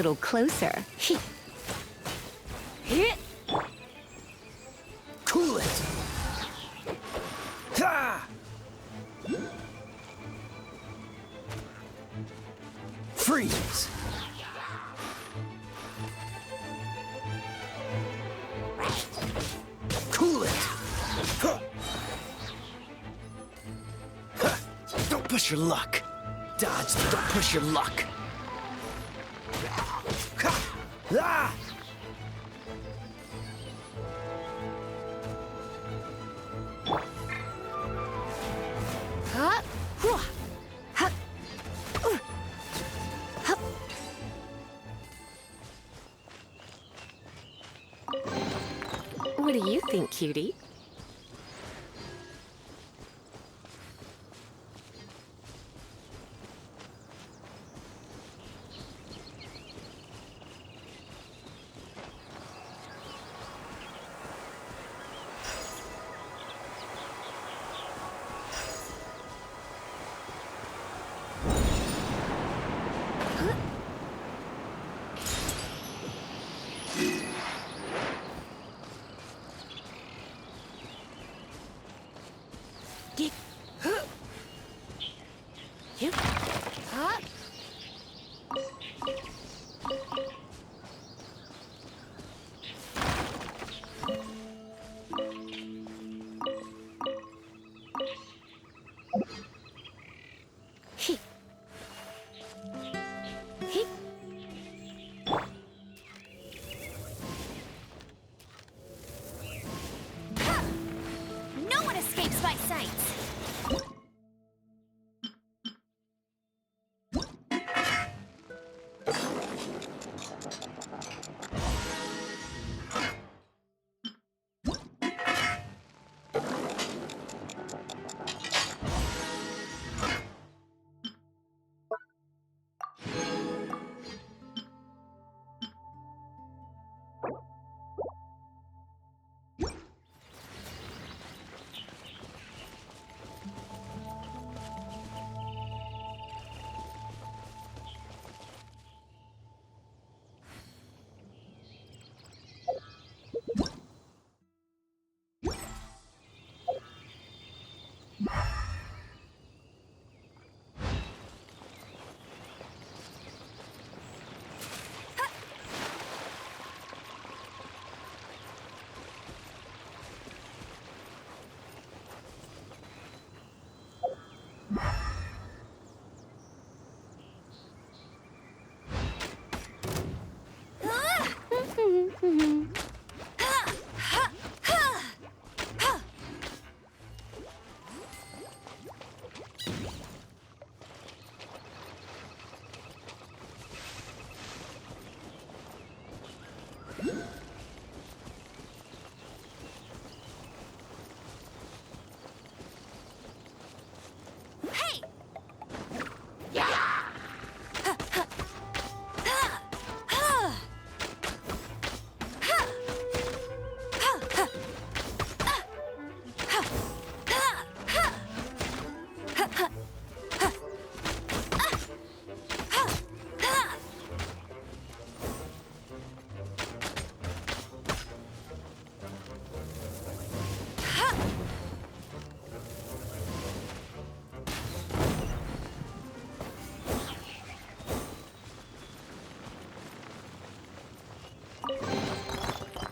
little closer. Cool it! Ha! Freeze! Cool it! Huh. Huh. Don't push your luck. Dodge, don't push your luck. Ha. Ah! What do you think, cutie? No one escapes my sight!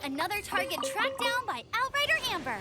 Another target tracked down by Outrider Amber.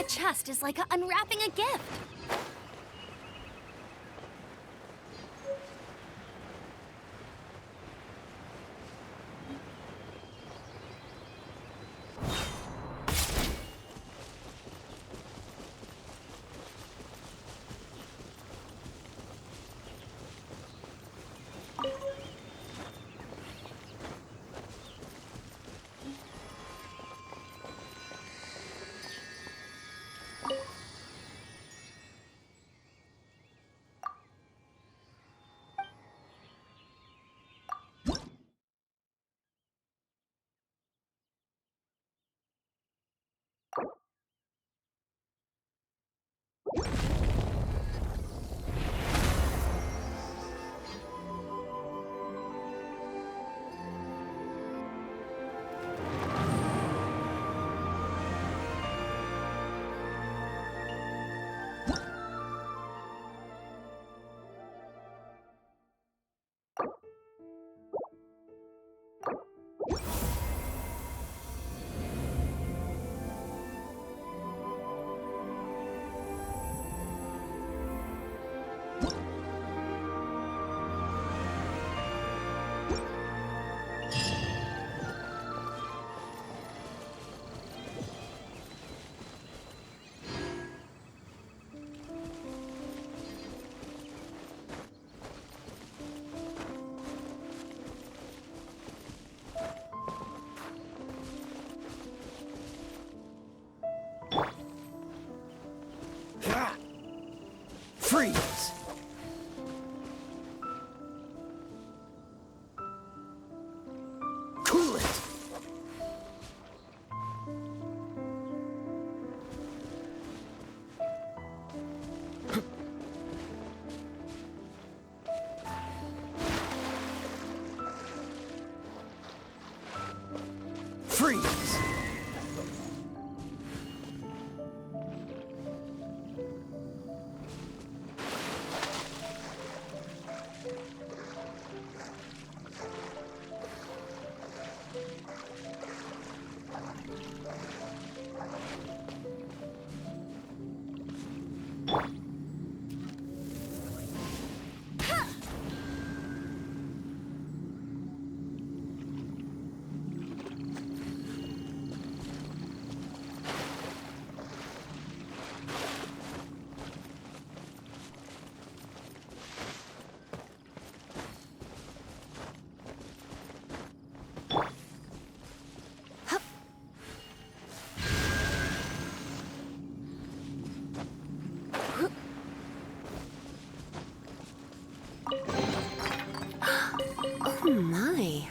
a chest is like unwrapping a gift. Ha! Freeze! Cool it! Freeze! Oh my.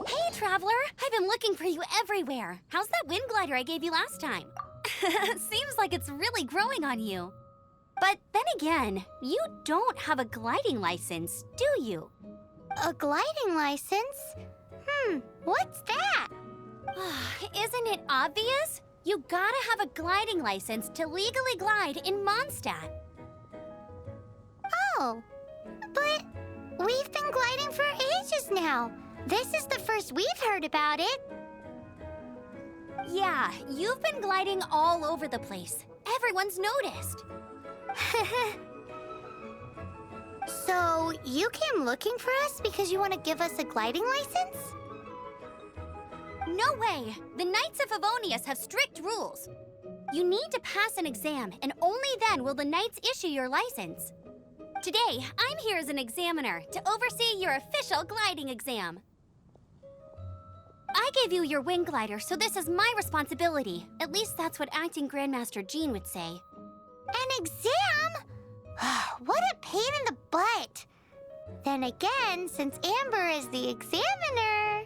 Hey, Traveler! I've been looking for you everywhere. How's that wind glider I gave you last time? Seems like it's really growing on you. But then again, you don't have a gliding license, do you? A gliding license? What's that? Isn't it obvious? You gotta have a gliding license to legally glide in Mondstadt. Oh, but we've been gliding for ages now. This is the first we've heard about it. Yeah, you've been gliding all over the place. Everyone's noticed. So, you came looking for us because you want to give us a gliding license? No way! The Knights of Favonius have strict rules. You need to pass an exam, and only then will the Knights issue your license. Today, I'm here as an examiner to oversee your official gliding exam. I gave you your wing glider, so this is my responsibility. At least that's what Acting Grandmaster Jean would say. An exam? What a pain in the butt. Then again, since Amber is the examiner...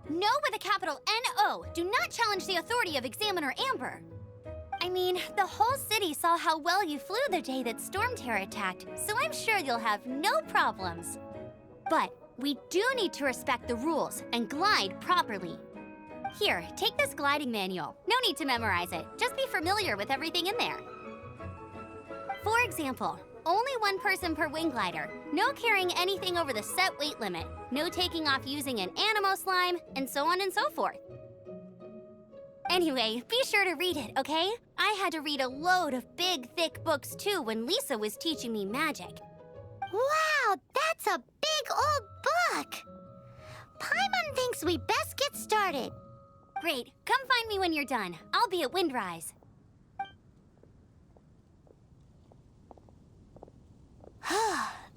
No with a capital N-O. Do not challenge the authority of Examiner Amber. I mean, the whole city saw how well you flew the day that Stormterror attacked, so I'm sure you'll have no problems. But we do need to respect the rules and glide properly. Here, take this gliding manual. No need to memorize it. Just be familiar with everything in there. For example, only one person per wing glider, no carrying anything over the set weight limit, no taking off using an animo slime, and so on and so forth. Anyway, be sure to read it, okay? I had to read a load of big, thick books too when Lisa was teaching me magic. Wow, that's a big old book! Paimon thinks we best get started. Great, come find me when you're done. I'll be at Windrise.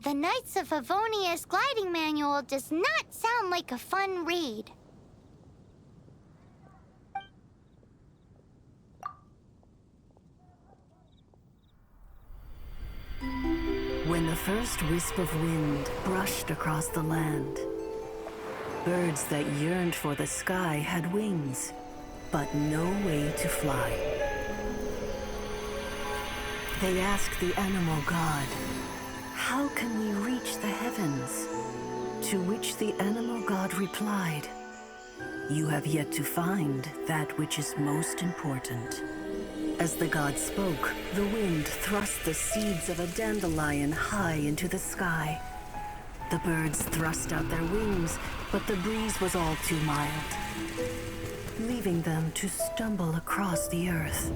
The Knights of Favonius gliding manual does not sound like a fun read. When the first wisp of wind brushed across the land. Birds that yearned for the sky had wings, but no way to fly. They asked the animal god, "How can we reach the heavens?" To which the animal god replied, "You have yet to find that which is most important." As the god spoke, the wind thrust the seeds of a dandelion high into the sky. The birds thrust out their wings, but the breeze was all too mild, leaving them to stumble across the earth.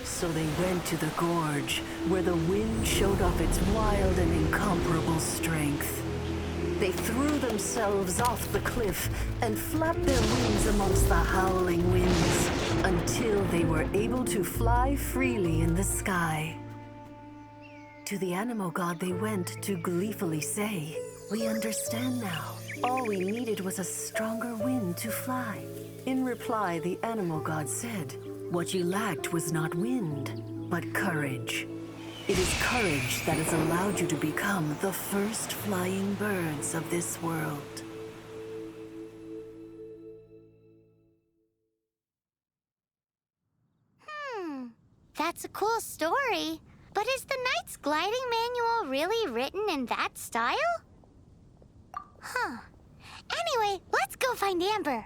So they went to the gorge, where the wind showed off its wild and incomparable strength. They threw themselves off the cliff and flapped their wings amongst the howling winds until they were able to fly freely in the sky. To the animal god they went to gleefully say, "We understand now. All we needed was a stronger wind to fly." In reply, the animal god said, "What you lacked was not wind, but courage. It is courage that has allowed you to become the first flying birds of this world." That's a cool story. But is the Knight's gliding manual really written in that style? Huh. Anyway, let's go find Amber.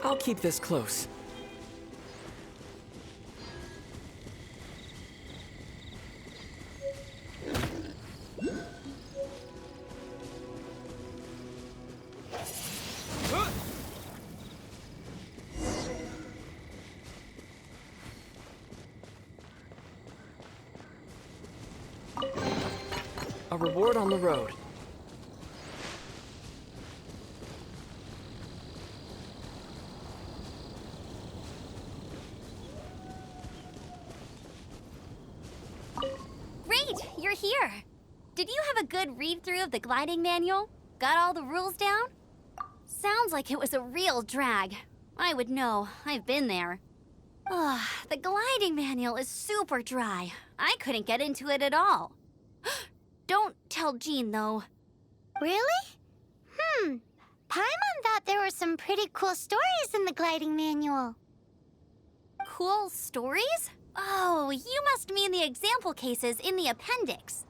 I'll keep this close. A reward on the road. Great, you're here. Did you have a good read-through of the gliding manual? Got all the rules down? Sounds like it was a real drag. I would know. I've been there. Ugh, the gliding manual is super dry. I couldn't get into it at all. Don't tell Jean, though. Really? Paimon thought there were some pretty cool stories in the gliding manual. Cool stories? Oh, you must mean the example cases in the appendix.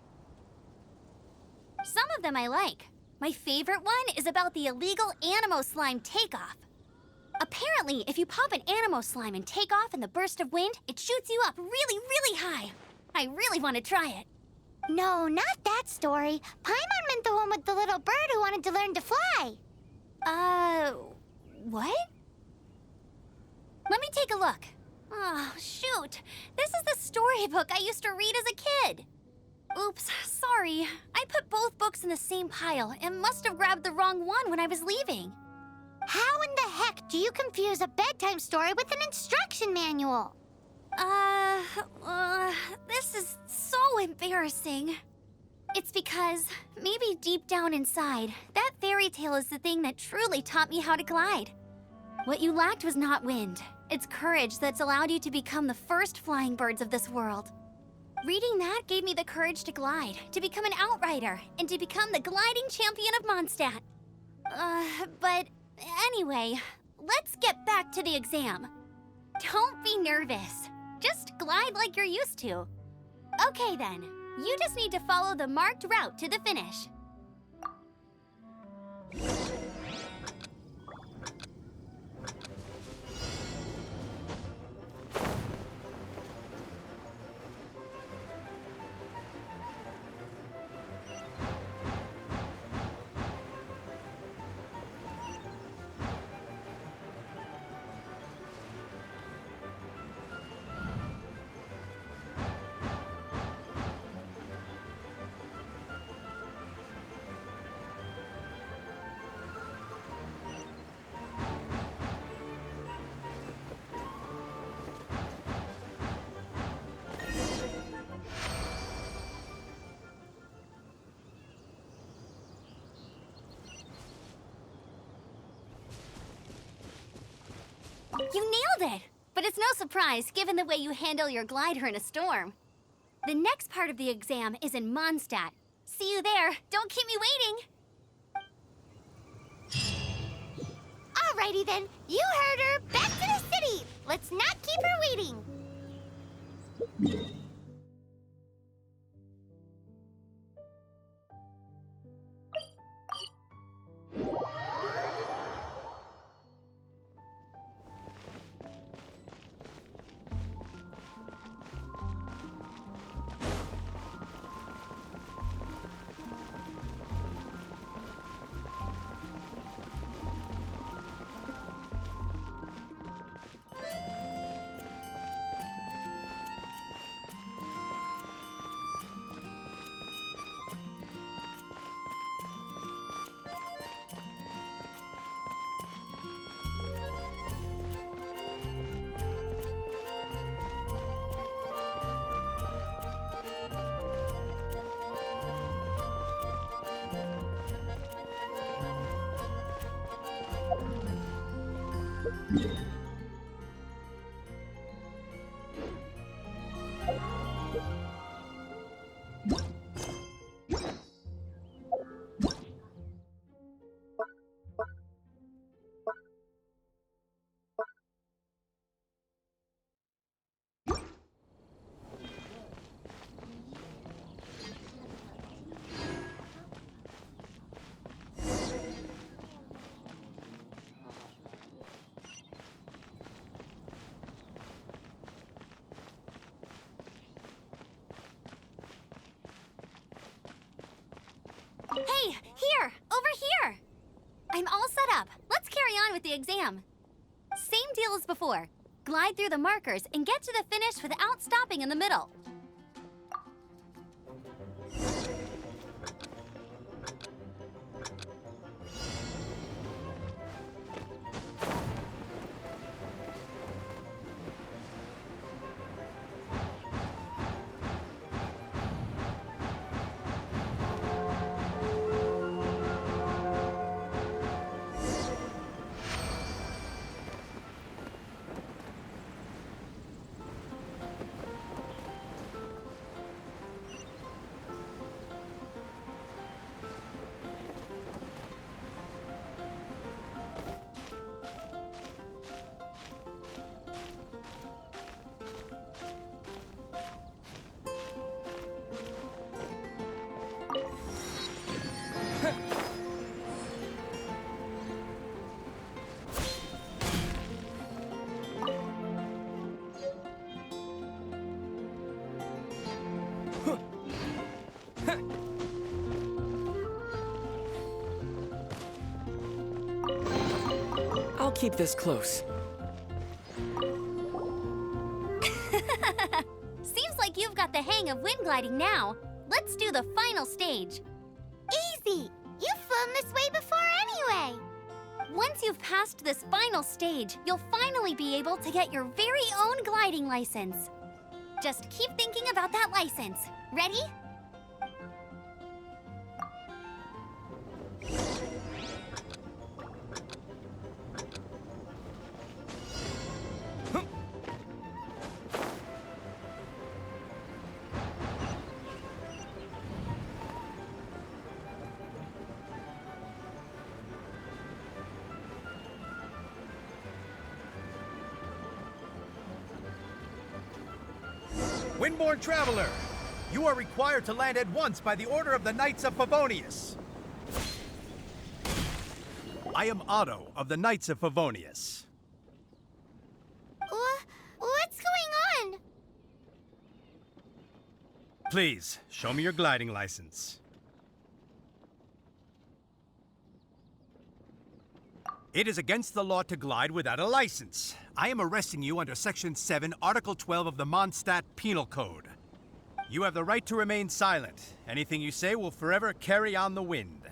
Some of them I like. My favorite one is about the illegal Animo Slime takeoff. Apparently, if you pop an Animo Slime and take off in the burst of wind, it shoots you up really, really high. I really want to try it. No, not that story. Paimon meant the one with the little bird who wanted to learn to fly. What? Let me take a look. Oh, shoot. This is the storybook I used to read as a kid. Oops, sorry. I put both books in the same pile and must have grabbed the wrong one when I was leaving. How in the heck do you confuse a bedtime story with an instruction manual? This is so embarrassing. It's because, maybe deep down inside, that fairy tale is the thing that truly taught me how to glide. What you lacked was not wind. It's courage that's allowed you to become the first flying birds of this world. Reading that gave me the courage to glide, to become an outrider, and to become the gliding champion of Mondstadt. But anyway, let's get back to the exam. Don't be nervous. Just glide like you're used to. Okay then, you just need to follow the marked route to the finish. You nailed it! But it's no surprise, given the way you handle your glider in a storm. The next part of the exam is in Mondstadt. See you there. Don't keep me waiting. Alrighty then, you heard her. Back to the city. Let's not keep her waiting. Hey, here! Over here! I'm all set up. Let's carry on with the exam. Same deal as before. Glide through the markers and get to the finish without stopping in the middle. I'll keep this close. Seems like you've got the hang of wind gliding now. Let's do the final stage. Easy. You've flown this way before anyway. Once once you've passed this final stage, you'll finally be able to get your very own gliding license. Just keep thinking about that license. Ready? Windborne Traveler, you are required to land at once by the order of the Knights of Favonius. I am Otto of the Knights of Favonius. What's going on? Please, show me your gliding license. It is against the law to glide without a license. I am arresting you under Section 7, Article 12 of the Mondstadt Penal Code. You have the right to remain silent. Anything you say will forever carry on the wind.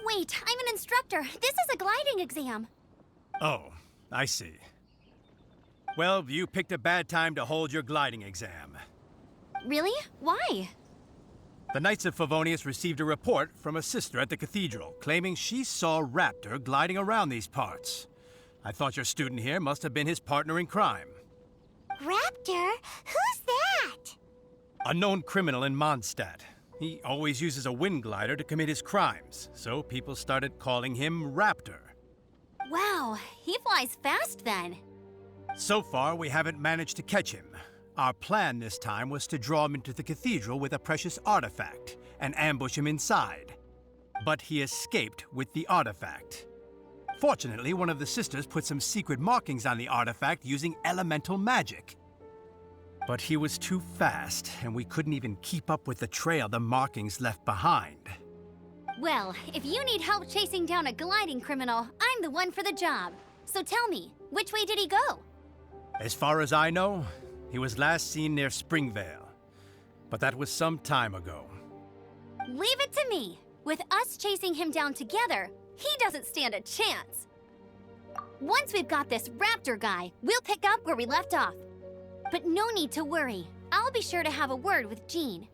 Wait, I'm an instructor. This is a gliding exam. Oh, I see. Well, you picked a bad time to hold your gliding exam. Really? Why? The Knights of Favonius received a report from a sister at the cathedral claiming she saw Raptor gliding around these parts. I thought your student here must have been his partner in crime. Raptor? Who's that? A known criminal in Mondstadt. He always uses a wind glider to commit his crimes, so people started calling him Raptor. Wow, he flies fast then. So far, we haven't managed to catch him. Our plan this time was to draw him into the cathedral with a precious artifact and ambush him inside. But he escaped with the artifact. Fortunately, one of the sisters put some secret markings on the artifact using elemental magic. But he was too fast, and we couldn't even keep up with the trail the markings left behind. Well, if you need help chasing down a gliding criminal, I'm the one for the job. So tell me, which way did he go? As far as I know, he was last seen near Springvale. But that was some time ago. Leave it to me. With us chasing him down together, he doesn't stand a chance. Once we've got this Raptor guy, we'll pick up where we left off. But no need to worry. I'll be sure to have a word with Jean.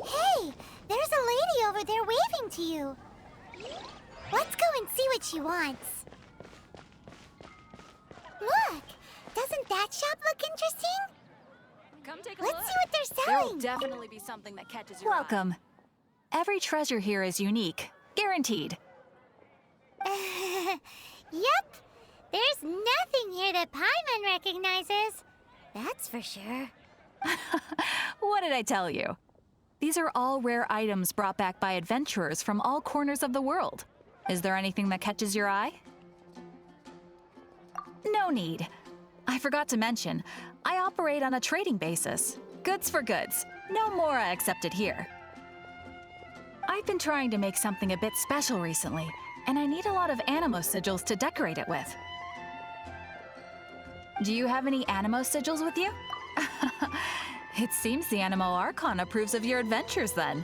Hey, there's a lady over there waving to you. Let's go and see what she wants. Look, doesn't that shop look interesting? Come take a Let's look. see what they're There will selling. definitely be something that catches your eye. Welcome. Every treasure here is unique, guaranteed. Yep, there's nothing here that Paimon recognizes. That's for sure. What did I tell you? These are all rare items brought back by adventurers from all corners of the world. Is there anything that catches your eye? No need. I forgot to mention, I operate on a trading basis. Goods for goods. No Mora accepted here. I've been trying to make something a bit special recently, and I need a lot of Animo sigils to decorate it with. Do you have any Animo sigils with you? It seems the Animo Archon approves of your adventures then.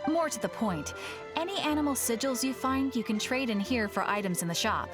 More to the point, any animal sigils you find you can trade in here for items in the shop.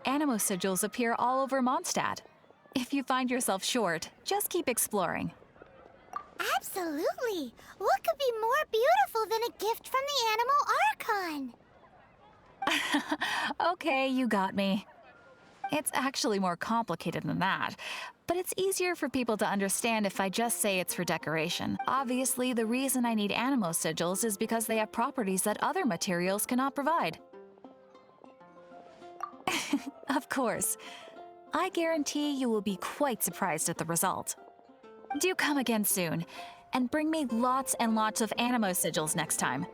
Animo sigils appear all over Mondstadt. If you find yourself short, just keep exploring. Absolutely! What could be more beautiful than a gift from the Animal Archon? Okay, you got me. It's actually more complicated than that, but it's easier for people to understand if I just say it's for decoration. Obviously, the reason I need animo sigils is because they have properties that other materials cannot provide. Of course. I guarantee you will be quite surprised at the result. Do come again soon, and bring me lots and lots of animo sigils next time.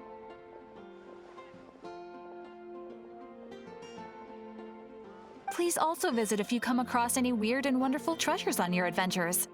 Please also visit if you come across any weird and wonderful treasures on your adventures.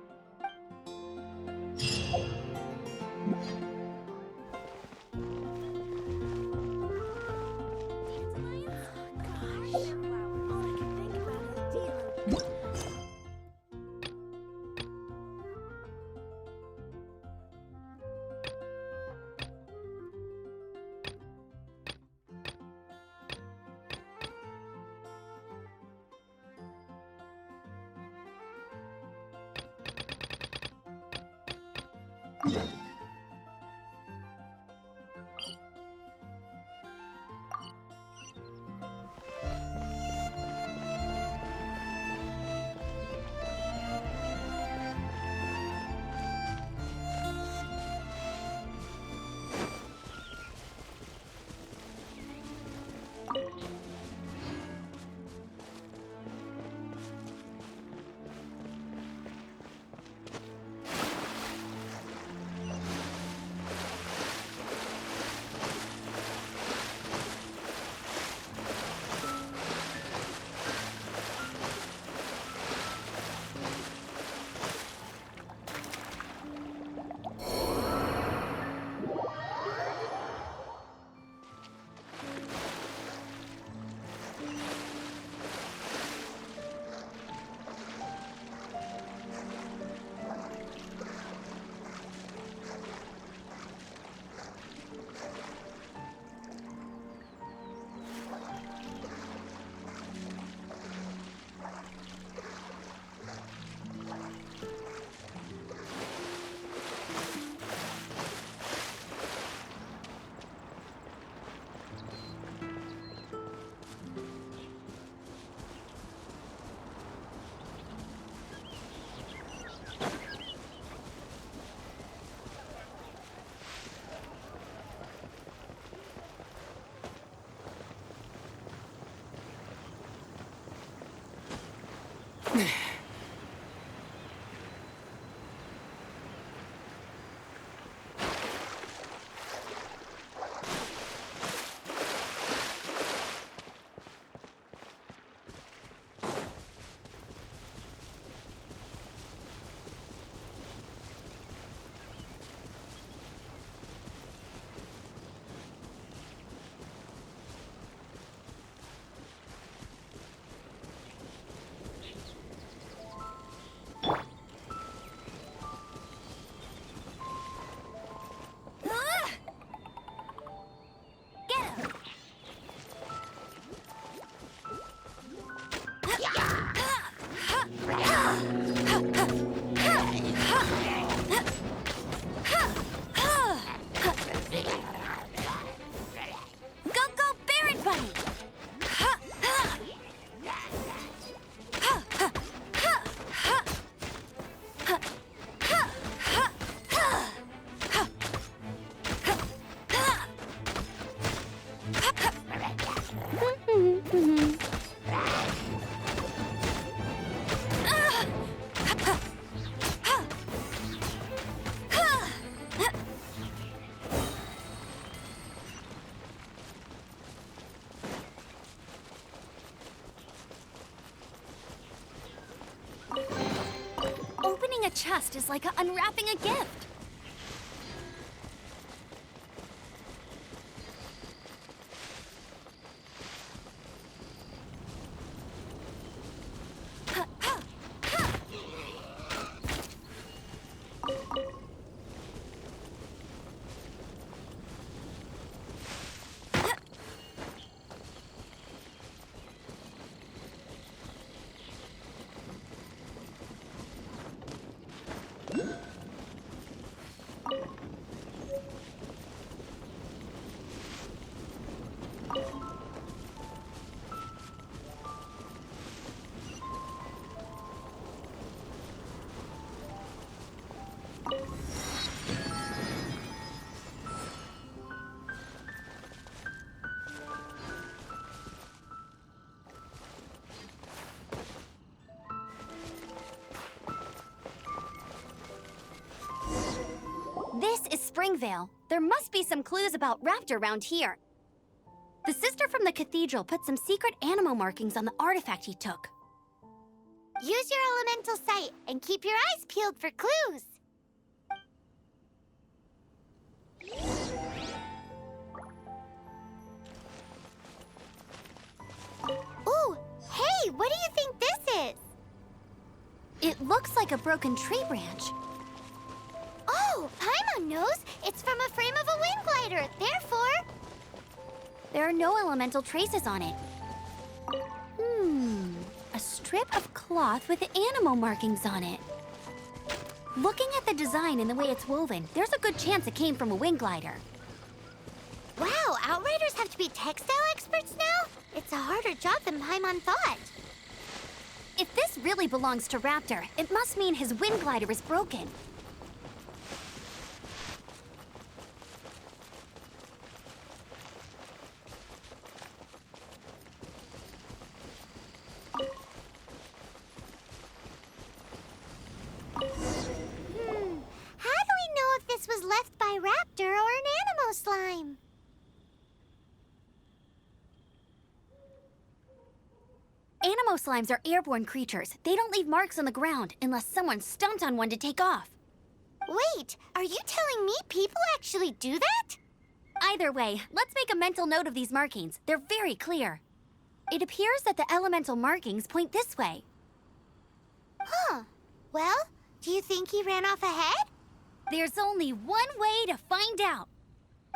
Opening a chest is like unwrapping a gift. Vale. There must be some clues about Raptor around here. The sister from the cathedral put some secret animal markings on the artifact he took. Use your elemental sight and keep your eyes peeled for clues. Ooh, hey, what do you think this is? It looks like a broken tree branch. Oh, Paimon knows. It's from a frame of a wind glider. Therefore, There are no elemental traces on it. A strip of cloth with animal markings on it. Looking at the design and the way it's woven, there's a good chance it came from a wind glider. wow, Outriders have to be textile experts now? It's a harder job than Paimon thought. If this really belongs to Raptor, it must mean his wind glider is broken. How do we know if this was left by Raptor or an animal slime? Animo slimes are airborne creatures. They don't leave marks on the ground unless someone stomped on one to take off. Wait, are you telling me people actually do that? Either way, let's make a mental note of these markings. They're very clear. It appears that the elemental markings point this way. Huh. Well, do you think he ran off ahead? There's only one way to find out.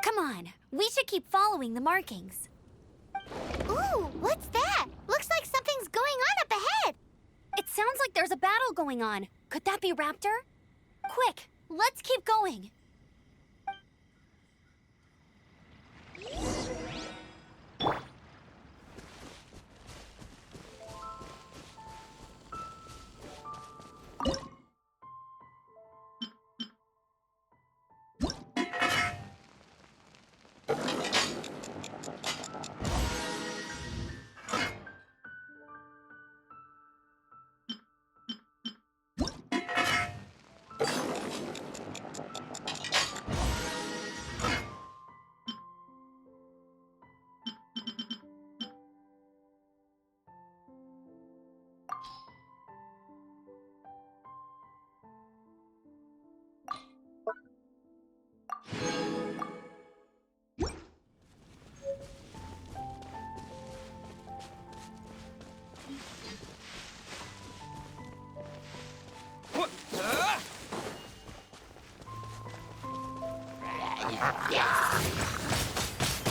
Come on, we should keep following the markings. Ooh, what's that? Looks like something's going on up ahead. It sounds like there's a battle going on. Could that be Raptor? Quick, let's keep going.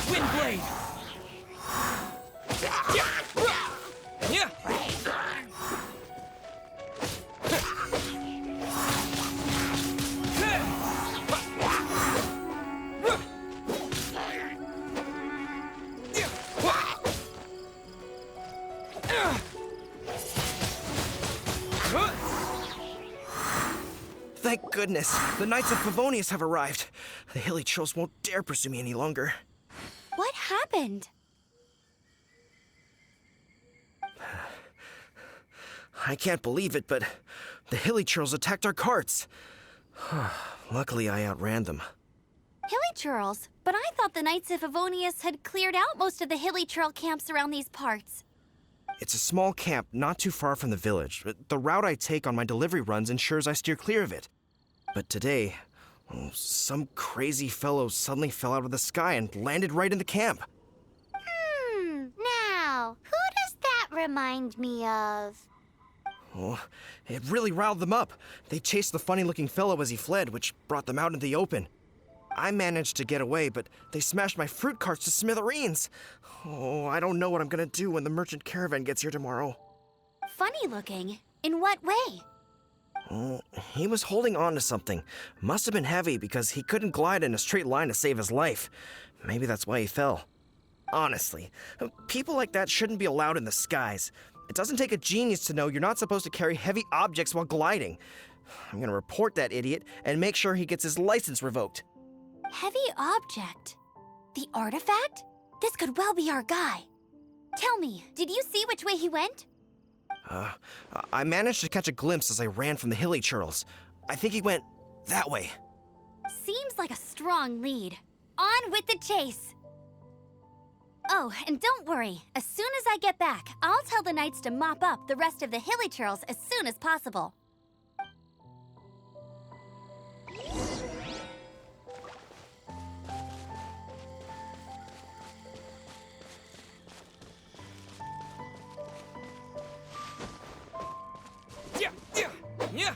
Windblade! Thank goodness, the Knights of Favonius have arrived. The hilly trolls won't dare pursue me any longer. What happened? I can't believe it, but the hilly trolls attacked our carts. Luckily, I outran them. Hilly Churls? But I thought the Knights of Favonius had cleared out most of the Hilly Churl camps around these parts. It's a small camp not too far from the village. The route I take on my delivery runs ensures I steer clear of it. But today, some crazy fellow suddenly fell out of the sky and landed right in the camp. Now, who does that remind me of? Oh, it really riled them up. They chased the funny-looking fellow as he fled, which brought them out in the open. I managed to get away, but they smashed my fruit carts to smithereens. Oh, I don't know what I'm gonna do when the merchant caravan gets here tomorrow. Funny looking? In what way? Oh, he was holding on to something. Must have been heavy because he couldn't glide in a straight line to save his life. Maybe that's why he fell. Honestly, people like that shouldn't be allowed in the skies. It doesn't take a genius to know you're not supposed to carry heavy objects while gliding. I'm gonna report that idiot and make sure he gets his license revoked. Heavy object? The artifact? This could well be our guy. Tell me, did you see which way he went? I managed to catch a glimpse as I ran from the hilly churls. I think he went that way. Seems like a strong lead. On with the chase! Oh, and don't worry. As soon as I get back, I'll tell the knights to mop up the rest of the hilly churls as soon as possible. Yeah, yeah, yeah.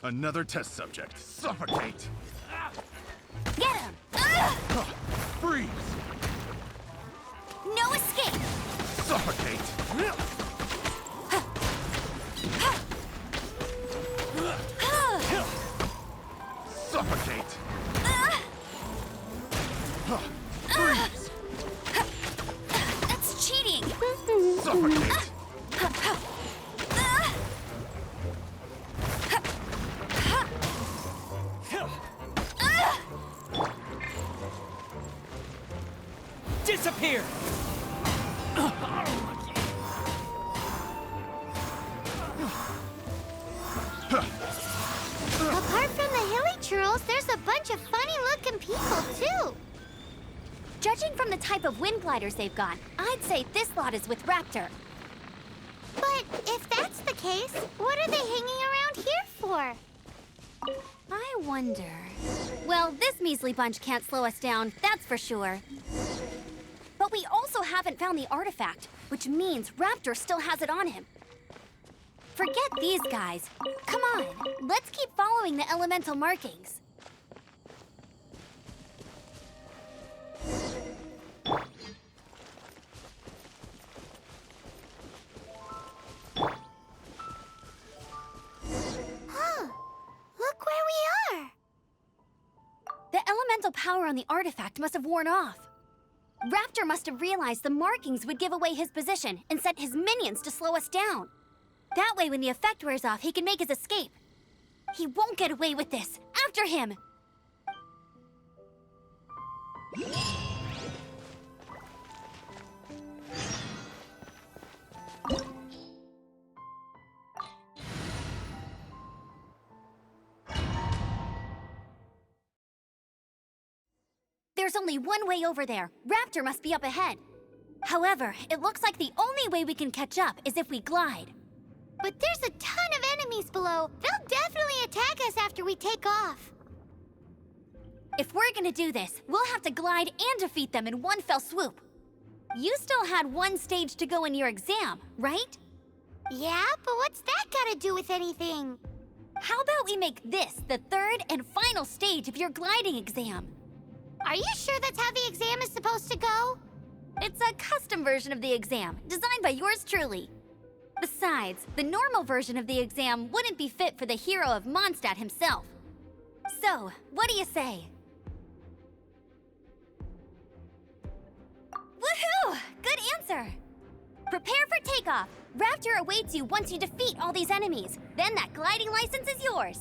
Another test subject. Suffocate! Get him! Ugh! Freeze! No escape! Suffocate! Suffocate! Freeze! That's cheating! Suffocate! Disappear! Apart from the hilly churls, there's a bunch of funny-looking people, too. Judging from the type of wind gliders they've got, I'd say this lot is with Raptor. But if that's the case, what are they hanging around here for? I wonder... Well, this measly bunch can't slow us down, that's for sure. But we also haven't found the artifact, which means Raptor still has it on him. Forget these guys. Come on, let's keep following the elemental markings. Huh. Look where we are. The elemental power on the artifact must have worn off. Raptor must have realized the markings would give away his position and sent his minions to slow us down. That way, when the effect wears off, he can make his escape. He won't get away with this. After him! There's only one way over there. Raptor must be up ahead. However, it looks like the only way we can catch up is if we glide. But there's a ton of enemies below. They'll definitely attack us after we take off. If we're gonna do this, we'll have to glide and defeat them in one fell swoop. You still had one stage to go in your exam, right? Yeah, but what's that gotta do with anything? How about we make this the third and final stage of your gliding exam? Are you sure that's how the exam is supposed to go? It's a custom version of the exam, designed by yours truly. Besides, the normal version of the exam wouldn't be fit for the hero of Mondstadt himself. So, what do you say? Woohoo! Good answer! Prepare for takeoff. Raptor awaits you once you defeat all these enemies. Then that gliding license is yours.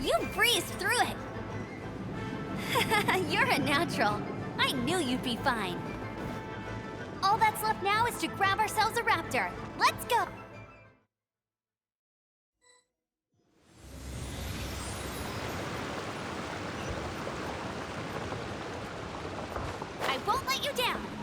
You breezed through it. You're a natural. I knew you'd be fine. All that's left now is to grab ourselves a raptor. Let's go! I won't let you down.